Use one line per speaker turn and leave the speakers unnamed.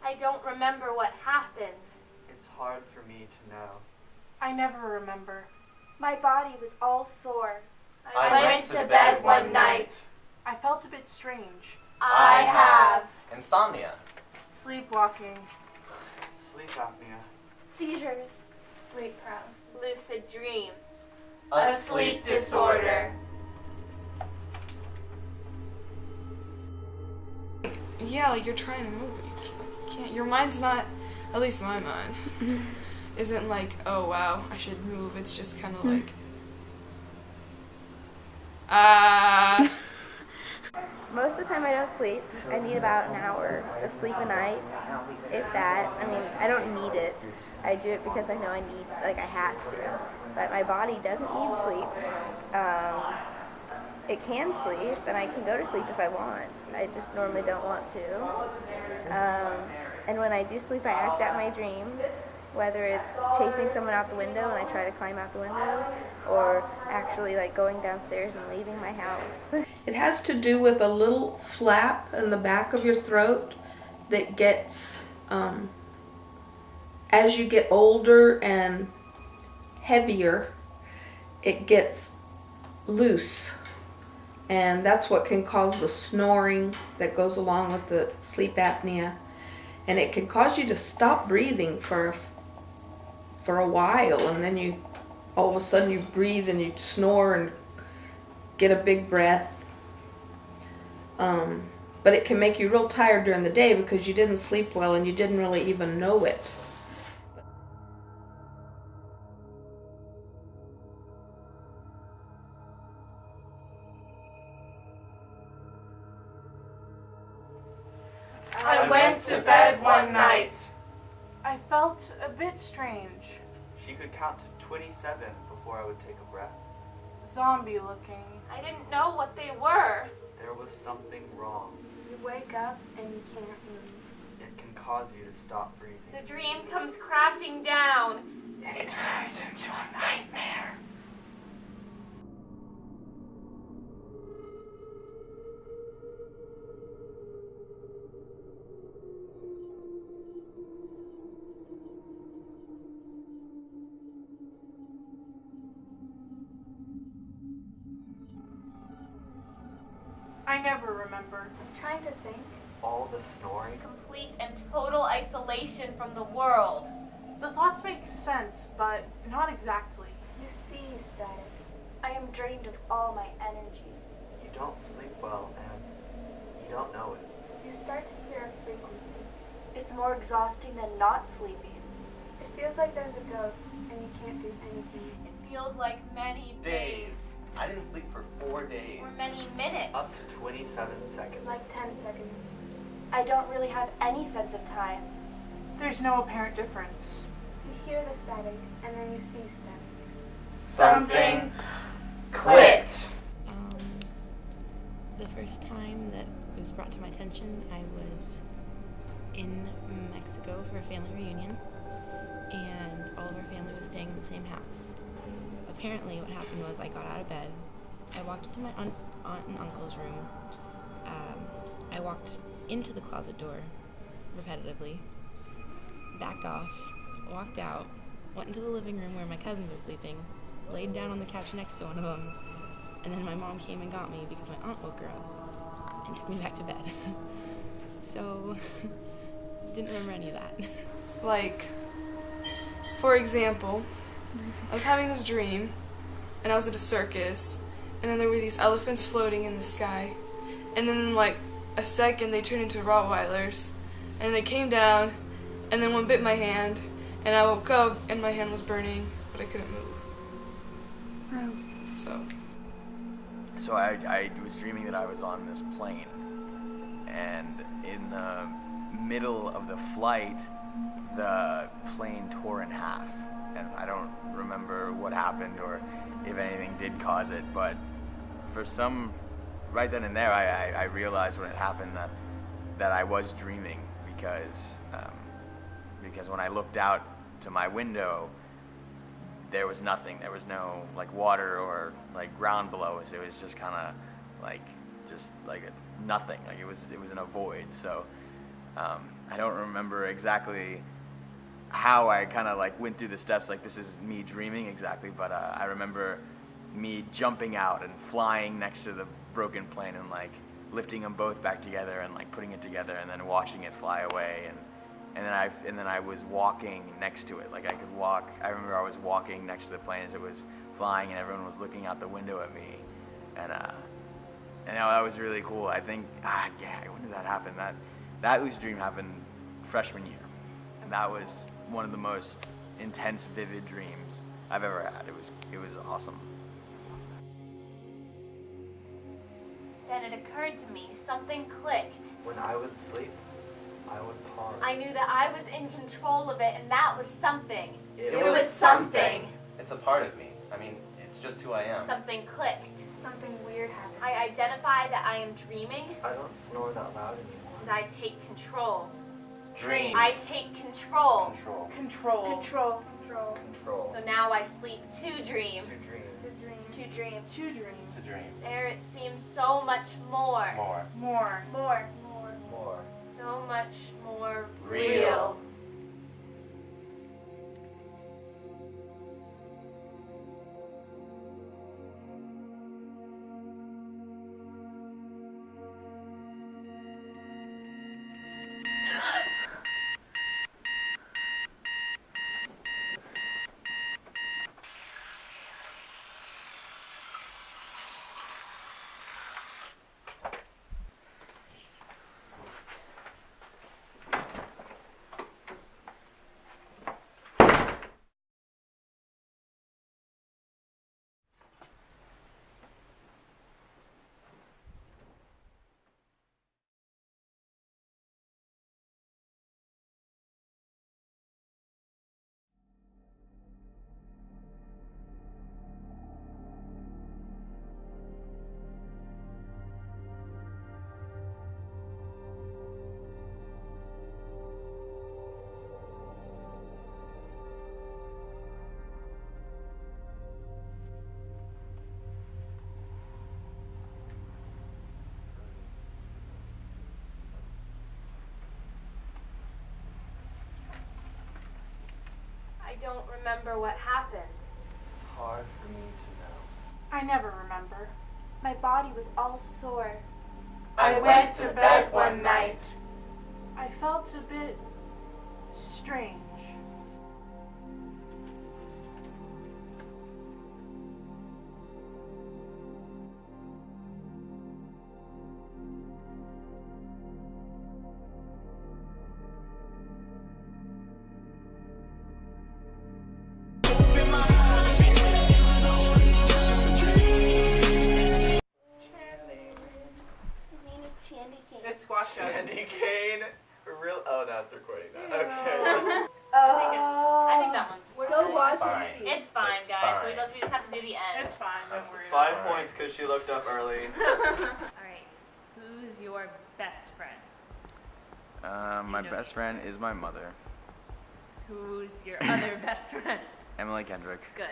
I don't remember what happened.
It's hard for me to know.
I never remember.
My body was all sore.
I went to bed one night.
I felt a bit strange.
I have.
Insomnia.
Sleepwalking.
Sleep apnea.
Seizures.
Sleep paralysis.
Lucid dreams.
A sleep disorder.
Yeah, like you're trying to move, but you can't. Your mind's not, at least my mind, isn't like, oh wow, I should move. It's just kind of like,
Most of the time I don't sleep. I need about an hour of sleep a night, if that. I mean, I don't need it. I do it because I know I need, like I have to. But my body doesn't need sleep. It can sleep, and I can go to sleep if I want. I just normally don't want to. And when I do sleep, I act out my dreams, whether it's chasing someone out the window and I try to climb out the window, or actually like going downstairs and leaving my house.
It has to do with a little flap in the back of your throat that gets, as you get older and heavier, it gets loose. And that's what can cause the snoring that goes along with the sleep apnea. And it can cause you to stop breathing for a while, and then you all of a sudden you breathe and you snore and get a big breath. But it can make you real tired during the day because you didn't sleep well and you didn't really even know it.
I went to bed one night.
I felt a bit strange.
She could count to 27 before I would take a breath.
Zombie looking.
I didn't know what they were.
There was something wrong.
You wake up and you can't move.
It can cause you to stop breathing.
The dream comes crashing down.
And it turns into a nightmare.
I never remember.
I'm trying to think.
All the snoring.
Complete and total isolation from the world.
The thoughts make sense, but not exactly.
You see, static. I am drained of all my energy.
You don't sleep well, and you don't know it.
You start to hear a frequency.
It's more exhausting than not sleeping.
It feels like there's a ghost, and you can't do anything.
It feels like many days.
I didn't sleep for 4 days.
Or many minutes.
Up to 27 seconds.
Like 10 seconds.
I don't really have any sense of time.
There's no apparent difference.
You hear the static, and then you see static.
Something clicked.
The first time that it was brought to my attention, I was in Mexico for a family reunion, and all of our family was staying in the same house. Apparently what happened was I got out of bed, I walked into my aunt and uncle's room, I walked into the closet door repetitively, backed off, walked out, went into the living room where my cousins were sleeping, laid down on the couch next to one of them, and then my mom came and got me because my aunt woke her up and took me back to bed. So, didn't remember any of that.
like, for example, I was having this dream, and I was at a circus, and then there were these elephants floating in the sky, and then in like a second they turned into Rottweilers, and they came down, and then one bit my hand, and I woke up, and my hand was burning, but I couldn't move.
So I was dreaming that I was on this plane, and in the middle of the flight, the plane tore in half. And I don't remember what happened or if anything did cause it, but for some, right then and there, I realized when it happened that I was dreaming because when I looked out to my window, there was nothing. There was no like water or like ground below us. It was just kind of like nothing. Like it was in a void. So I don't remember exactly how I kind of like went through the steps, like this is me dreaming exactly, but I remember me jumping out and flying next to the broken plane and like lifting them both back together and like putting it together and then watching it fly away, and then I was walking next to it, like I could walk. I remember I was walking next to the plane as it was flying and everyone was looking out the window at me, and that was really cool. I think when did that happen? That lucid dream happened freshman year, and that was one of the most intense, vivid dreams I've ever had. It was awesome.
Then it occurred to me, something clicked.
When I would sleep, I would pause.
I knew that I was in control of it, and that was something.
It
was something.
It's a part of me. I mean, it's just who I am.
Something clicked.
Something weird happened.
I identify that I am dreaming,
I don't snore that loud anymore.
and I take control.
Dreams.
I take control.
Control.
Control.
Control. Control.
Control.
So now I sleep to dream.
To dream.
To dream.
To dream. To dream.
To dream.
There it seems so much more.
More.
More.
More.
More.
More.
So much more
Real.
real. I don't remember what happened.
It's hard for me to know.
I never remember.
My body was all sore.
I went to bed one night.
I felt a bit strange.
His name is Chandy King.
It's squash up.
Candy cane? For real? Oh, that's recording that. Okay.
I think that one's
Go watch
Fine.
it.
It's fine,
It's
guys.
fine.
So we just have to do the end.
It's fine, don't worry.
It's 5 points because she looked up early.
Alright, who's your best friend?
My best friend is my mother,
Who's your other best friend?
Emily Kendrick.
Good.